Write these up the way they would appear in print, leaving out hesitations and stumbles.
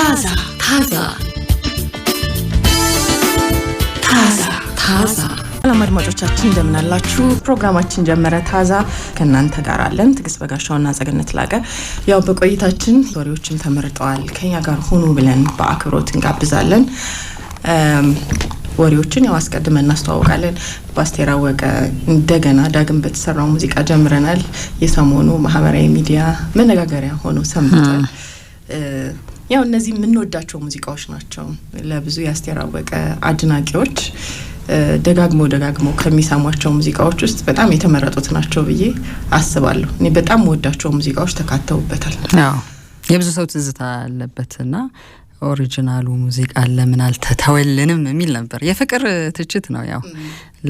ታዛ ሰላም አድማጮቻችን እንደምን አላችሁ? ፕሮግራማችን ጀመረ። ታዛ ከእናንተ ጋር አለን። ትግስት በጋሻውና ጸገነት ላቀ። ያው በቆይታችን ወሬዎችም ተመርጠዋል። ከኛ ጋር ሆኑ ብለን በአክብሮት እንጋብዛለን። ወሬዎችን ያው አስቀድመን እናስተዋውቃለን። በአስቴር አወቀ እንደገና ዳግም በተሰራው ሙዚቃ ጀምረናል። የሰሞኑ ማህበራዊ ሚዲያ መነጋገሪያ ሆኖ ሰምቷል። ያው እነዚህ የምንወዳቸው ሙዚቃዎች ናቸው። ለብዙ የአስቴር አወቀ አድናቂዎች ደጋግሞ ከሚሰሟቸው ሙዚቃዎች ውስጥ በጣም የተመረጡት ናቸው ብዬ አስባለሁ። እኔ በጣም ወዳቸው ሙዚቃዎች ተካተውበታል። አዎ የብዙ ሰው ትዝታ አለበትና ኦሪጂናሉ ሙዚቃ ለምን አልተተወልንም የሚል ነበር። የፍቅር ትችት ነው። ያው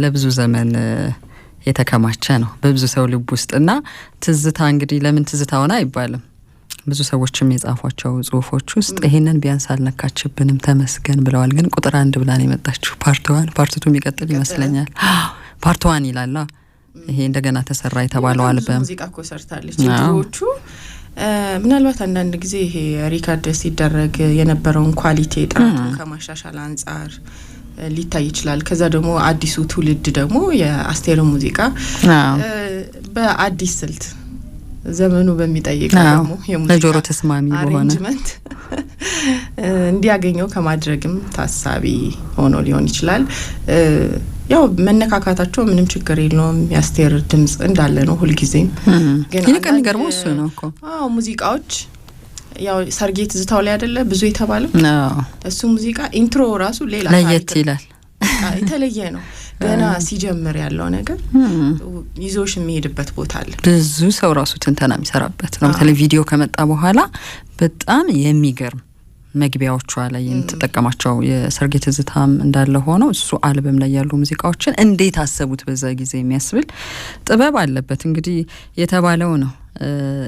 ለብዙ ዘመን የተከማቸ ነው በብዙ ሰው ልብ ውስጥና ትዝታ እንግዲህ ለምን ትዝታ ሆነ አይባልም። ብዙ ሰዎችም የጻፏቸው ጽሁፎች ውስጥ ይሄንን ቢያንስ አልነካችብንም ተመስገን ብለዋል። ግን ቁጥር 1 ብላ ነው የመጣችው። ፓርት 1 ፓርት 2 የሚቀጥል ይመስለኛል። ፓርት 1 ይላል። ይሄ እንደገና ተሰራ የተባለው አልበም ሙዚቃ እኮ ሰርታለች። ድሮቹ ምናልባት አንዳንድ ጊዜ ይሄ ሪካርድ ሲደረግ የነበረውን ኳሊቲ ጥራቱን ከማሻሻል አንጻር ሊታይ ይችላል። ከዛ ደግሞ አዲሱ ትውልድ ደግሞ የአስቴር ሙዚቃ በአዲስ ስልት ዘመኑ በሚጠይቀው ደግሞ የጆሮ ተስማሚ በሆነ እንዲያገኘው ከማድረግም ታሳቢ ሆኖ ሊሆን ይችላል። ያው መነካካታቸው ምንም ችግር የለውም። የአስቴር ድምጽ እንዳለ ነው ሁልጊዜም። ግን ይልቀን ገርሞ እሱ ነው እኮ ሙዚቃዎች ያው ሰርጌ ትዝታው ላይ አይደለ ብዙ የተባለው እሱ ሙዚቃ ኢንትሮ ራሱ ሌላ ለየት ይላል። የተለየ ነው። ገና ሲጀምር ያለው ነገር ይዞሽ የሚሄድበት ቦታ አለ። ብዙ ሰው ራሱ ትንተና የሚሰራበት ነው። በተለይ ቪዲዮ ከመጣ በኋላ በጣም የሚገርም መግቢያዎቿ ላይ የምትጠቀማቸው የሰርጌ ትዝታም እንዳለ ሆኖ እሱ አልበም ላይ ያሉ ሙዚቃዎችን እንዴት አሰቡት በዛ ጊዜ የሚያስብል ጥበብ አለበት። እንግዲህ የተባለው ነው።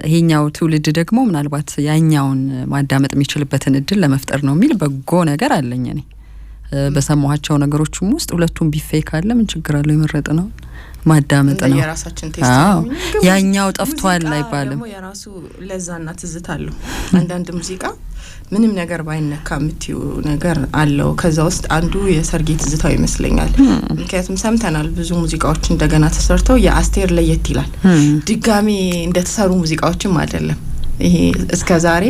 ይሄኛው ትውልድ ደግሞ ምናልባት ያኛውን ማዳመጥ የሚችልበትን እድል ለመፍጠር ነው የሚል በጎ ነገር አለኝ እኔ። በሰማኋቸው ነገሮችም ውስጥ ሁለቱም ቢፌ ካለ ምን ችግር አለው? የመረጥ ነው ማዳመጥ ነው። የራሳችን ቴስት ነው። ያኛው ጠፍቷል አይባልም። ደግሞ የራሱ ለዛና ትዝታ አለው። አንዳንድ ሙዚቃ ምንም ነገር ባይነካ የምትዩ ነገር አለው። ከዛ ውስጥ አንዱ የሰርጌ ትዝታው ይመስለኛል። ምክንያቱም ሰምተናል ብዙ ሙዚቃዎች እንደገና ተሰርተው የአስቴር ለየት ይላል። ድጋሚ እንደተሰሩ ሙዚቃዎችም አይደለም። ይሄ እስከ ዛሬ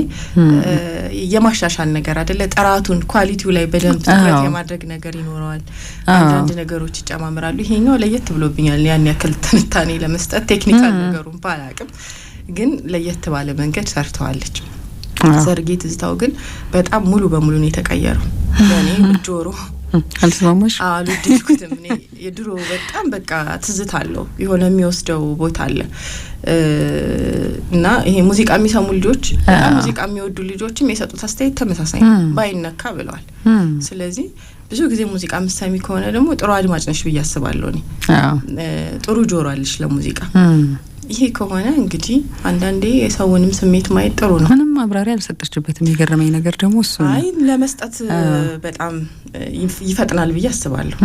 የማሻሻል ነገር አይደለ፣ ጥራቱን ኳሊቲው ላይ በደንብ ትኩረት የማድረግ ነገር ይኖረዋል። አንዳንድ ነገሮች ይጨማምራሉ። ይሄኛው ለየት ብሎብኛል። ያን ያክል ትንታኔ ለመስጠት ቴክኒካል ነገሩን ባላቅም ግን ለየት ባለ መንገድ ሰርተዋለች። ሰርጌ ትዝታው ግን በጣም ሙሉ በሙሉ ነው የተቀየረው። ለኔ ጆሮ አልተስማማሽ? አልወደድኩትም። እኔ የድሮ በጣም በቃ ትዝታ አለው የሆነ የሚወስደው ቦታ አለ እና ይሄ ሙዚቃ የሚሰሙ ልጆች ሙዚቃ የሚወዱ ልጆችም የሰጡት አስተያየት ተመሳሳይ ባይነካ ብለዋል። ስለዚህ ብዙ ጊዜ ሙዚቃ ምሰሚ ከሆነ ደግሞ ጥሩ አድማጭ ነሽ ብዬ አስባለሁ። እኔ ጥሩ ጆሮ አለሽ ለሙዚቃ። ይሄ ከሆነ እንግዲህ አንዳንዴ የሰውንም ስሜት ማየት ጥሩ ነው። ምንም ማብራሪያ አልሰጠችበትም። የገረመኝ ነገር ደግሞ እሱ ነው። አይ ለመስጠት በጣም ይፈጥናል ብዬ አስባለሁ።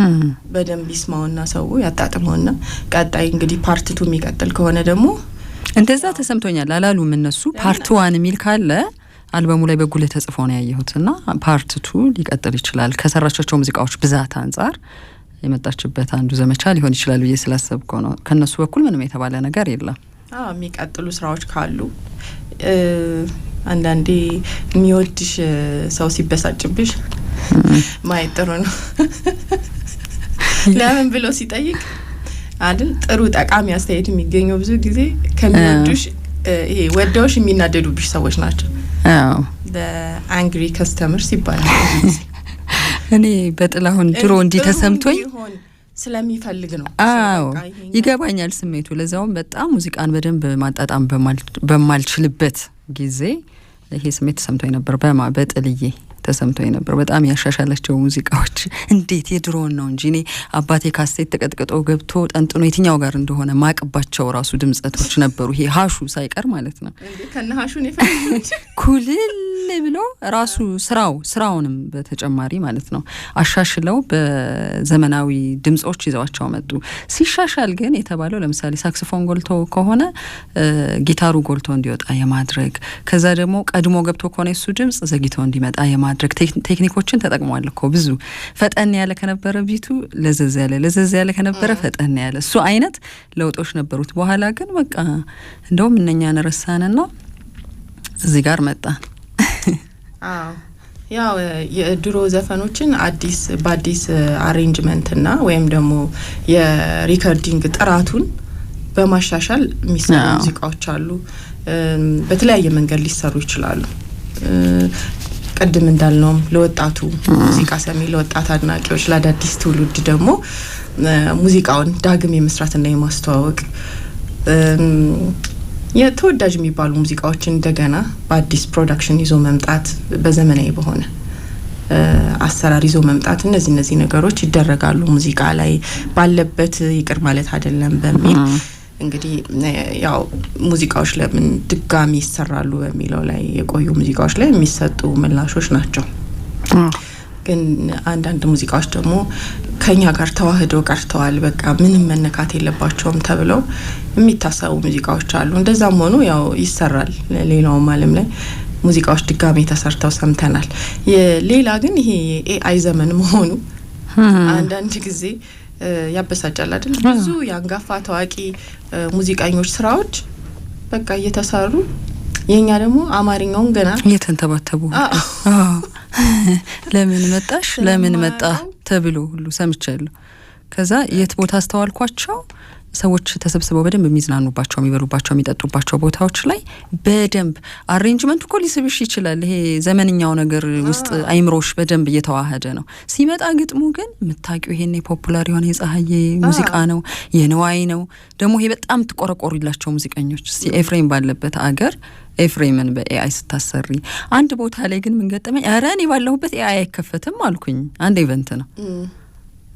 በደንብ ይስማውና ሰው ያጣጥመውና ቀጣይ እንግዲህ ፓርት 2 የሚቀጥል ከሆነ ደግሞ እንደዛ ተሰምቶኛል አላሉም እነሱ። ፓርት 1 የሚል ካለ አልበሙ ላይ በጉልህ ተጽፎ ነው ያየሁትና ፓርት 2 ሊቀጥል ይችላል። ከሰራቻቸው ሙዚቃዎች ብዛት አንጻር የመጣችበት አንዱ ዘመቻ ሊሆን ይችላል ብዬ ስላሰብኩ ነው። ከነሱ በኩል ምንም የተባለ ነገር የለም። የሚቀጥሉ ስራዎች ካሉ አንዳንዴ የሚወድሽ ሰው ሲበሳጭብሽ ማየት ጥሩ ነው። ለምን ብሎ ሲጠይቅ አይደል ጥሩ ጠቃሚ አስተያየት የሚገኘው ብዙ ጊዜ ከሚወዱሽ ይሄ ወደውሽ የሚናደዱብሽ ሰዎች ናቸው። አንግሪ ከስተመርስ ይባላል። እኔ በጥላሁን ድሮ እንዲህ ተሰምቶኝ ስለሚፈልግ ነው። ይገባኛል ስሜቱ። ለዛውም በጣም ሙዚቃን በደንብ ማጣጣም በማልችልበት ጊዜ ይሄ ስሜት ተሰምቶኝ ነበር። በጥልዬ ተሰምቶኝ ነበር። በጣም ያሻሻላቸው ሙዚቃዎች እንዴት የድሮውን ነው እንጂ እኔ አባቴ ካሴት ተቀጥቅጦ ገብቶ ጠንጥኖ የትኛው ጋር እንደሆነ ማቅባቸው ራሱ ድምጸቶች ነበሩ። ይሄ ሀሹ ሳይቀር ማለት ነው። ከነ ሀሹን ይፈልግ ኩልል ብሎ ራሱ ስራውንም በተጨማሪ ማለት ነው አሻሽለው በዘመናዊ ድምጾች ይዘዋቸው መጡ። ሲሻሻል ግን የተባለው ለምሳሌ ሳክስፎን ጎልቶ ከሆነ ጊታሩ ጎልቶ እንዲወጣ የማድረግ ከዛ ደግሞ ቀድሞ ገብቶ ከሆነ እሱ ድምጽ ዘግይቶ እንዲመጣ የማድረግ ቴክኒኮችን ተጠቅሟል እኮ ብዙ። ፈጠን ያለ ከነበረ ቢቱ ለዘዝ ያለ ከነበረ ፈጠን ያለ እሱ አይነት ለውጦች ነበሩት። በኋላ ግን በቃ እንደውም እነኛን ረሳንና እዚህ ጋር መጣ። ያው የድሮ ዘፈኖችን በአዲስ አሬንጅመንትና ወይም ደግሞ የሪከርዲንግ ጥራቱን በማሻሻል የሚሰሩ ሙዚቃዎች አሉ። በተለያየ መንገድ ሊሰሩ ይችላሉ። ቅድም እንዳልነው ለወጣቱ ሙዚቃ ሰሚ፣ ለወጣት አድናቂዎች፣ ለአዳዲስ ትውልድ ደግሞ ሙዚቃውን ዳግም የመስራትና የማስተዋወቅ የተወዳጅ የሚባሉ ሙዚቃዎችን እንደገና በአዲስ ፕሮዳክሽን ይዞ መምጣት፣ በዘመናዊ በሆነ አሰራር ይዞ መምጣት፣ እነዚህ ነገሮች ይደረጋሉ። ሙዚቃ ላይ ባለበት ይቅር ማለት አይደለም በሚል እንግዲህ ያው ሙዚቃዎች ለምን ድጋሚ ይሰራሉ በሚለው ላይ የቆዩ ሙዚቃዎች ላይ የሚሰጡ ምላሾች ናቸው። ግን አንዳንድ ሙዚቃዎች ደግሞ ከኛ ጋር ተዋህደው ቀርተዋል፣ በቃ ምንም መነካት የለባቸውም ተብለው የሚታሰቡ ሙዚቃዎች አሉ። እንደዛም ሆኖ ያው ይሰራል። ሌላውም ዓለም ላይ ሙዚቃዎች ድጋሚ ተሰርተው ሰምተናል። ሌላ ግን ይሄ ኤአይ ዘመን መሆኑ አንዳንድ ጊዜ ያበሳጫል አይደል? ብዙ ያንጋፋ ታዋቂ ሙዚቀኞች ስራዎች በቃ እየተሰሩ የኛ ደግሞ አማርኛውን ገና እየተንተባተቡ ለምን መጣ ተብሎ ሁሉ ሰምቻለሁ። ከዛ የት ቦታ አስተዋልኳቸው ሰዎች ተሰብስበው በደንብ የሚዝናኑባቸው፣ የሚበሉባቸው፣ የሚጠጡባቸው ቦታዎች ላይ በደንብ አሬንጅመንቱ እኮ ሊስብሽ ይችላል። ይሄ ዘመንኛው ነገር ውስጥ አይምሮሽ በደንብ እየተዋሃደ ነው። ሲመጣ ግጥሙ ግን የምታውቂው ይሄን ፖፑላር የሆነ የፀሐዬ ሙዚቃ ነው፣ የንዋይ ነው። ደግሞ ይሄ በጣም ትቆረቆሩላቸው ሙዚቀኞች። እስቲ ኤፍሬም ባለበት አገር ኤፍሬምን በኤአይ ስታሰሪ አንድ ቦታ ላይ ግን ምን ገጠመኝ? ኧረ እኔ ባለሁበት ኤአይ አይከፈትም አልኩኝ። አንድ ኢቨንት ነው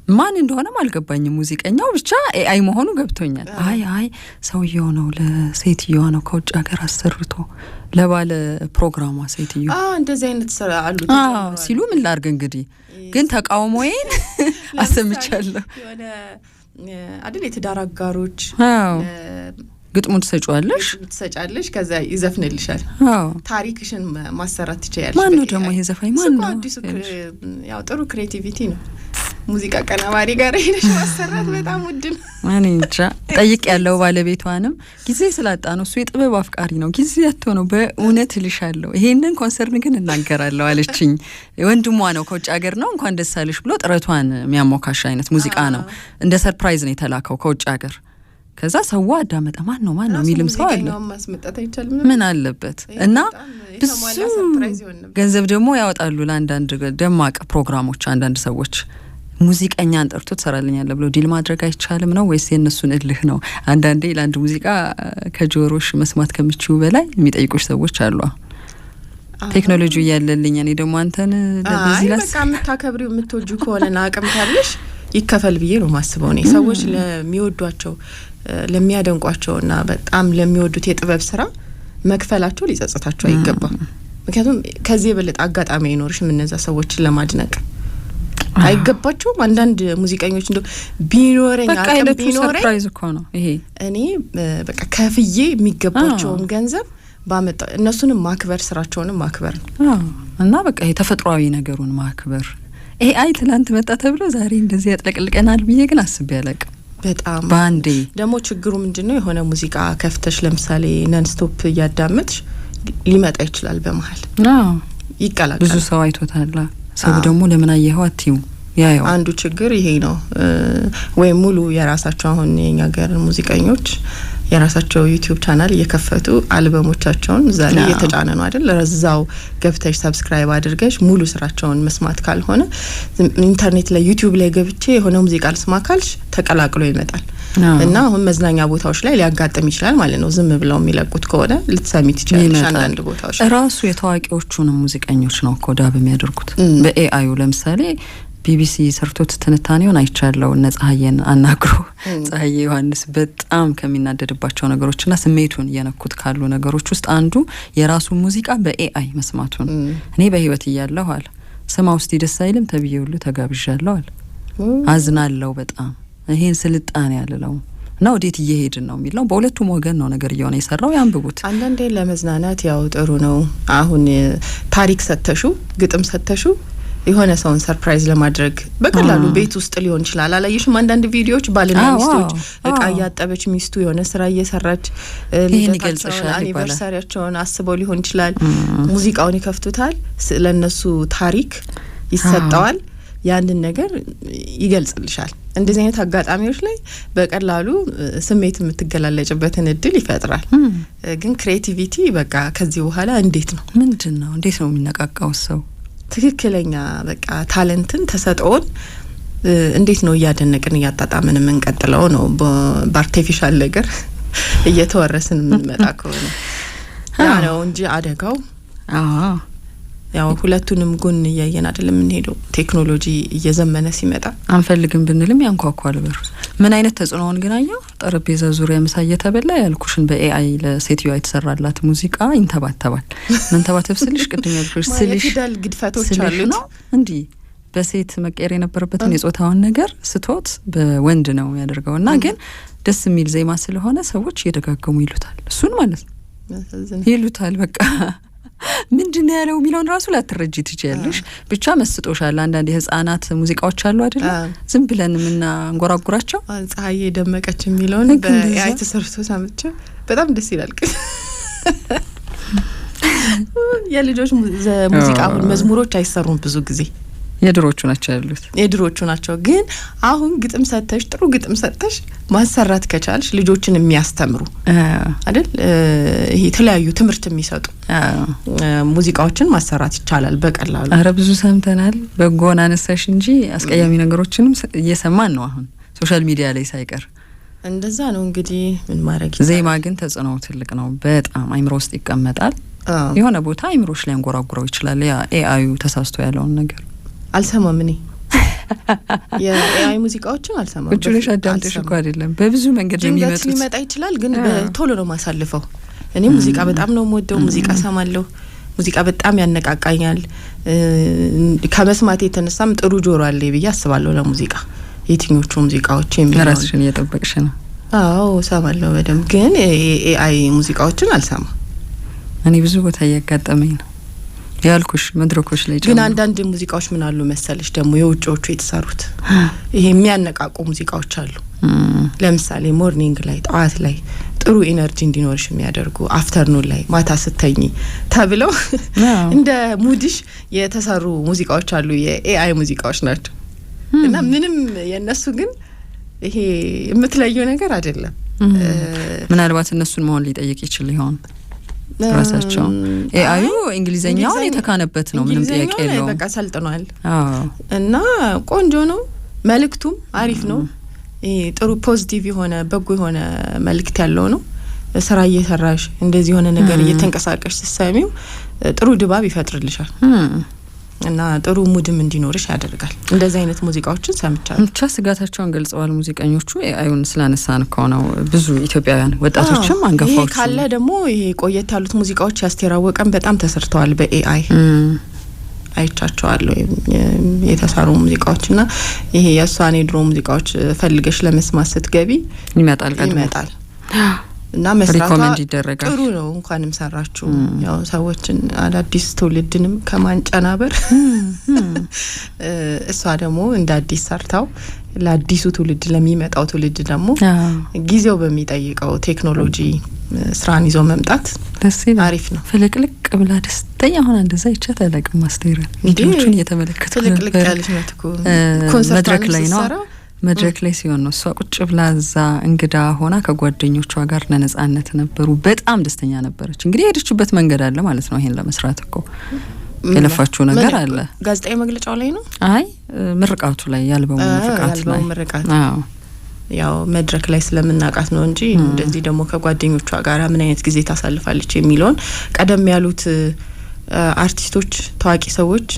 ማን እንደሆነም አልገባኝም። ሙዚቀኛው ብቻ ኤአይ መሆኑ ገብቶኛል። አይ ሰውየው ነው ለሴትየዋ ነው ከውጭ ሀገር አሰርቶ ለባለ ፕሮግራሟ ሴትዮ እንደዚህ አይነት ስራ አሉ ሲሉ ምን ላርግ እንግዲህ። ግን ተቃውሞዬን አሰምቻለሁ። የሆነ አይደል የትዳር አጋሮች ግጥሙን ትሰጫለሽ ከዛ ይዘፍንልሻል። ታሪክሽን ማሰራት ትችያለሽ። ማን ነው ደግሞ ይሄ ዘፋኝ? ማን ነው? አዲሱ ያው ጥሩ ክሬቲቪቲ ነው። ሙዚቃ ቀናባሪ ጋር ሄደሽ ማሰራት በጣም ውድ ነው። እኔ እንጃ ጠይቅ ያለው ባለቤቷንም ጊዜ ስላጣ ነው። እሱ የጥበብ አፍቃሪ ነው። ጊዜ ያጥቶ ነው። በእውነት ልሻለሁ ይሄንን ኮንሰርን ግን እናገራለሁ አለችኝ። ወንድሟ ነው ከውጭ ሀገር ነው። እንኳን ደስ አለሽ ብሎ ጥረቷን የሚያሞካሽ አይነት ሙዚቃ ነው። እንደ ሰርፕራይዝ ነው የተላከው ከውጭ ሀገር። ከዛ ሰው አዳመጠ። ማን ነው የሚልም ሰው አለ። ምን አለበት? እና ብዙ ገንዘብ ደግሞ ያወጣሉ ለአንዳንድ ደማቅ ፕሮግራሞች። አንዳንድ ሰዎች ሙዚቀኛን ጠርቶ ትሰራልኛለህ ብሎ ዲል ማድረግ አይቻልም ነው ወይስ የእነሱን እልህ ነው? አንዳንዴ ለአንድ ሙዚቃ ከጆሮሽ መስማት ከምችው በላይ የሚጠይቁሽ ሰዎች አሉ። ቴክኖሎጂ እያለልኝ እኔ ደግሞ አንተን በዚህ ላይ በቃ የምታከብሪው የምትወጁ ከሆነና አቅም ካለሽ ይከፈል ብዬ ነው ማስበው። እኔ ሰዎች ለሚወዷቸው ለሚያደንቋቸውና በጣም ለሚወዱት የጥበብ ስራ መክፈላቸው ሊጸጽታቸው አይገባም። ምክንያቱም ከዚህ የበለጠ አጋጣሚ አይኖርሽም እነዛ ሰዎችን ለማድነቅ አይገባቸውም። አንዳንድ ሙዚቀኞች እንደው ቢኖረኝ አቅም ቢኖረኝ ሰርፕራይዝ እኮ ነው ይሄ። እኔ በቃ ከፍዬ የሚገባቸውን ገንዘብ ባመጣ እነሱንም ማክበር ስራቸውንም ማክበር ነው እና በቃ የተፈጥሯዊ ነገሩን ማክበር። ኤአይ ትላንት መጣ ተብሎ ዛሬ እንደዚህ ያጥለቅልቀናል ብዬ ግን አስቤ አላቅም። በጣም ባንዴ ደግሞ ችግሩ ምንድነው? የሆነ ሙዚቃ ከፍተሽ ለምሳሌ ነን ስቶፕ እያዳመጥሽ ሊመጣ ይችላል በመሃል ይቀላቀላል። ብዙ ሰው አይቶታል። ሰው ደግሞ ለምን አየኸው አትይው። ያው አንዱ ችግር ይሄ ነው። ወይ ሙሉ የራሳቸው አሁን የኛ ሀገር ሙዚቀኞች የራሳቸው ዩቲዩብ ቻናል እየከፈቱ አልበሞቻቸውን እዛ ላይ እየተጫነ ነው አይደል? ለዛው ገብተሽ ሰብስክራይብ አድርገሽ ሙሉ ስራቸውን መስማት ካልሆነ ኢንተርኔት ላይ ዩቲዩብ ላይ ገብቼ የሆነ ሙዚቃ ልስማ ካልሽ ተቀላቅሎ ይመጣል። እና አሁን መዝናኛ ቦታዎች ላይ ሊያጋጥም ይችላል ማለት ነው። ዝም ብለው የሚለቁት ከሆነ ልትሰሚ ትችላለሽ። አንዳንድ ቦታዎች ራሱ የታዋቂዎቹን ሙዚቀኞች ነው ኮዳብ የሚያደርጉት በኤአዩ። ለምሳሌ ቢቢሲ ሰርቶት ትንታኔውን አይቻለው ነጻየን አናግሮ ጻዬ ዮሐንስ በጣም ከሚናደድባቸው ነገሮችና ስሜቱን የነኩት ካሉ ነገሮች ውስጥ አንዱ የራሱ ሙዚቃ በኤአይ መስማቱ ነው። እኔ በህይወት እያለሁ አለ ስማ ውስጥ ደስ አይልም ተብዬ ሁሉ ተጋብዣለሁ አለ። አዝናለሁ በጣም ይሄን ስልጣኔ ያለለው እና ወዴት እየሄድን ነው የሚለው በሁለቱም ወገን ነው ነገር እየሆነ የሰራው። ያንብቡት። አንዳንዴ ለመዝናናት ያው ጥሩ ነው። አሁን ታሪክ ሰተሹ ግጥም ሰተሹ የሆነ ሰውን ሰርፕራይዝ ለማድረግ በቀላሉ ቤት ውስጥ ሊሆን ይችላል። አላየሽም? አንዳንድ ቪዲዮዎች ባልና ሚስቶች እቃ ያጠበች ሚስቱ የሆነ ስራ እየሰራች ለታቸው አኒቨርሳሪያቸውን አስበው ሊሆን ይችላል። ሙዚቃውን ይከፍቱታል፣ ለነሱ ታሪክ ይሰጣዋል፣ ያንን ነገር ይገልጽልሻል። እንደዚህ አይነት አጋጣሚዎች ላይ በቀላሉ ስሜት የምትገላለጭበትን እድል ይፈጥራል። ግን ክሬቲቪቲ በቃ ከዚህ በኋላ እንዴት ነው ምንድነው እንዴት ነው የሚነቃቃው ሰው ትክክለኛ በቃ ታለንትን ተሰጥኦን እንዴት ነው እያደነቅን እያጣጣምን የምንቀጥለው ነው በአርቲፊሻል ነገር እየተወረስን የምንመጣ ከሆነ ያ ነው እንጂ አደጋው ያው ሁለቱንም ጎን እያየን አይደለም የምንሄደው። ቴክኖሎጂ እየዘመነ ሲመጣ አንፈልግም ብንልም ያንኳኳል በር። ምን አይነት ተጽዕኖውን ግን አየው? ጠረጴዛ ዙሪያ ምሳ እየተበላ ያልኩሽን በኤአይ ለሴትዮዋ የተሰራላት ሙዚቃ ይንተባተባል። ምን ተባተብ ስልሽ ቅድም ያልኩሽ ስልሽ ፊደል ግድፈቶች አሉት ነው እንዴ በሴት መቀየር የነበረበትን የጾታውን ነገር ስቶት በወንድ ነው ያደርገውና ግን ደስ የሚል ዜማ ስለሆነ ሰዎች እየደጋገሙ ይሉታል። እሱን ማለት ነው ይሉታል በቃ ምንድነው ያለው የሚለውን ራሱ ላትረጂ ትችያለሽ። ብቻ መስጦሻል። አንዳንድ የህፃናት ሙዚቃዎች አሉ አይደል? ዝም ብለን አንጎራጉራቸው ፀሐዬ ደመቀች የሚለውን በኤአይ ተሰርቶ ሰምቼ በጣም ደስ ይላል። የልጆች ሙዚቃ አሁን መዝሙሮች አይሰሩም ብዙ ጊዜ የድሮቹ ናቸው ያሉት የድሮቹ ናቸው። ግን አሁን ግጥም ሰተሽ ጥሩ ግጥም ሰተሽ ማሰራት ከቻልሽ ልጆችን የሚያስተምሩ አይደል ይሄ የተለያዩ ትምህርት የሚሰጡ ሙዚቃዎችን ማሰራት ይቻላል በቀላሉ። አረ ብዙ ሰምተናል። በጎን አነሳሽ እንጂ አስቀያሚ ነገሮችንም እየሰማን ነው አሁን ሶሻል ሚዲያ ላይ ሳይቀር። እንደዛ ነው እንግዲህ ምን ማድረግ ይችላል። ዜማ ግን ተጽዕኖው ትልቅ ነው በጣም አይምሮ ውስጥ ይቀመጣል። የሆነ ቦታ አይምሮሽ ላይ አንጎራጉረው ይችላል። ያ ኤአዩ ተሳስቶ ያለውን ነገር አልሰማም። እኔ የኤአይ ሙዚቃዎችን አልሰማም። ብቻሽ አዳምጠሽ እኮ አይደለም በብዙ መንገድ የሚመጡት ሊመጣ ይችላል። ግን በቶሎ ነው ማሳልፈው። እኔ ሙዚቃ በጣም ነው የምወደው። ሙዚቃ ሰማለሁ። ሙዚቃ በጣም ያነቃቃኛል። ከመስማት የተነሳም ጥሩ ጆሮ አለ ብዬ አስባለሁ ለሙዚቃ። የትኞቹ ሙዚቃዎች የሚለው ራስሽን እየጠበቅሽ ነው? አዎ ሰማለሁ በደንብ። ግን ኤአይ ሙዚቃዎችን አልሰማም። እኔ ብዙ ቦታ እያጋጠመኝ ነው ያልኩሽ መድረኮች ላይ ግን አንዳንድ ሙዚቃዎች ምን አሉ መሰለሽ ደግሞ የውጭዎቹ የተሰሩት ይሄ የሚያነቃቁ ሙዚቃዎች አሉ። ለምሳሌ ሞርኒንግ ላይ ጠዋት ላይ ጥሩ ኢነርጂ እንዲኖርሽ የሚያደርጉ አፍተርኑን ላይ ማታ ስተኝ ተብለው እንደ ሙድሽ የተሰሩ ሙዚቃዎች አሉ። የኤአይ ሙዚቃዎች ናቸው እና ምንም የነሱ ግን ይሄ የምትለየው ነገር አይደለም። ምናልባት እነሱን መሆን ሊጠይቅ ይችል ይሆን ራሳቸው ኤአዩ እንግሊዘኛውን የተካነበት ነው። ምንም ጥያቄ የለውም። በቃ ሰልጥኗል እና ቆንጆ ነው። መልእክቱም አሪፍ ነው። ጥሩ ፖዚቲቭ የሆነ በጎ የሆነ መልእክት ያለው ነው። ስራ እየሰራሽ እንደዚህ የሆነ ነገር እየተንቀሳቀሽ ሲሰሚው ጥሩ ድባብ ይፈጥርልሻል እና ጥሩ ሙድም እንዲኖርሽ ያደርጋል። እንደዚህ አይነት ሙዚቃዎችን ሰምቻለሁ። ብቻ ስጋታቸውን ገልጸዋል ሙዚቀኞቹ። ኤአዩን ስላነሳን እኮ ነው ብዙ ኢትዮጵያውያን ወጣቶችም አንገፋዎች ካለ ደግሞ ይሄ ቆየት ያሉት ሙዚቃዎች ያስተራወቀን በጣም ተሰርተዋል በኤአይ አይቻቸዋለሁ የተሰሩ ሙዚቃዎችና ይሄ የሷኔ ድሮ ሙዚቃዎች ፈልገሽ ለመስማት ስትገቢ ይመጣል እና መስራታ ይደረጋል። ጥሩ ነው። እንኳንም ሰራችሁ። ያው ሰዎችን አዳዲስ ትውልድንም ከማንጨናበር እሷ ደግሞ እንደ አዲስ ሰርታው ለአዲሱ ትውልድ ለሚመጣው ትውልድ ደግሞ ጊዜው በሚጠይቀው ቴክኖሎጂ ስራን ይዞ መምጣት አሪፍ ነው። ፍልቅልቅ ብላ ደስተኛ ሆና እንደዛ ይቻት አላቅም። ማስተር ቪዲዮቹን እየተመለከተ ፍልቅልቅ ያለች ነው እኮ መድረክ ላይ ነው መድረክ ላይ ሲሆን ነው። እሷ ቁጭ ብላ እዛ እንግዳ ሆና ከጓደኞቿ ጋር ለነጻነት ነበሩ። በጣም ደስተኛ ነበረች። እንግዲህ የሄደችበት መንገድ አለ ማለት ነው። ይሄን ለመስራት እኮ የለፋችሁ ነገር አለ። ጋዜጣዊ መግለጫው ላይ ነው? አይ ምርቃቱ ላይ ያልበው ምርቃት አዎ ያው መድረክ ላይ ስለምናቃት ነው እንጂ እንደዚህ ደግሞ ከጓደኞቿ ጋር ምን አይነት ጊዜ ታሳልፋለች የሚለውን ቀደም ያሉት አርቲስቶች ታዋቂ ሰዎች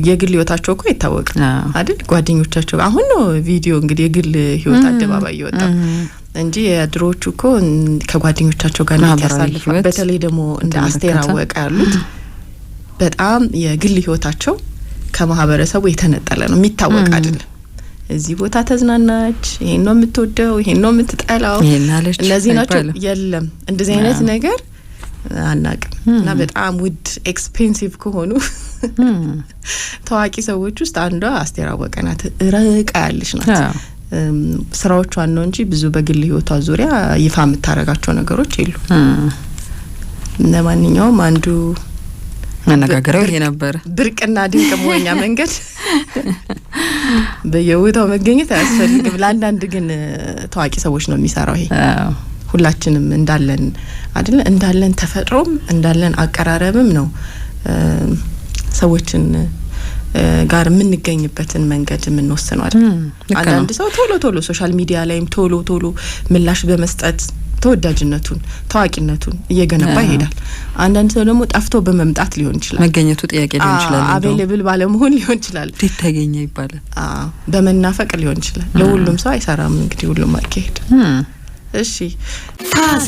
የግል ህይወታቸው እኮ ይታወቃል አይደል? ጓደኞቻቸው አሁን ነው ቪዲዮ እንግዲህ የግል ህይወት አደባባይ ይወጣ እንጂ የድሮቹ እኮ ከጓደኞቻቸው ጋር ያሳልፋሉ። በተለይ ደግሞ እንደ አስቴር አወቀ ያሉት በጣም የግል ህይወታቸው ከማህበረሰቡ የተነጠለ ነው፣ የሚታወቅ አይደለም። እዚህ ቦታ ተዝናናች፣ ይሄን ነው የምትወደው፣ ይሄን ነው የምትጠላው፣ እነዚህ ናቸው የለም እንደዚህ አይነት ነገር አናቅም። እና በጣም ውድ ኤክስፔንሲቭ ከሆኑ ታዋቂ ሰዎች ውስጥ አንዷ አስቴር አወቀ ናት። ረቃ ያለች ናት። ስራዎቿን ነው እንጂ ብዙ በግል ህይወቷ ዙሪያ ይፋ የምታረጋቸው ነገሮች የሉ። ለማንኛውም አንዱ መነጋገሪያው ይሄ ነበር። ብርቅና ድንቅ መሆኛ መንገድ በየቦታው መገኘት አያስፈልግም። ለአንዳንድ ግን ታዋቂ ሰዎች ነው የሚሰራው ይሄ። ሁላችንም እንዳለን አይደል? እንዳለን ተፈጥሮም እንዳለን አቀራረብም ነው ሰዎችን ጋር የምንገኝበትን መንገድ የምንወስነው አይደል? አንዳንድ ሰው ቶሎ ሶሻል ሚዲያ ላይም ቶሎ ምላሽ በመስጠት ተወዳጅነቱን ታዋቂነቱን እየገነባ ይሄዳል። አንዳንድ ሰው ደግሞ ጠፍቶ በመምጣት ሊሆን ይችላል፣ መገኘቱ ጥያቄ ሊሆን ይችላል፣ አቬሌብል ባለመሆን ሊሆን ይችላል፣ ተገኘ ይባላል፣ በመናፈቅ ሊሆን ይችላል። ለሁሉም ሰው አይሰራም እንግዲህ ሁሉም አልከሄድ። እሺ ታዛ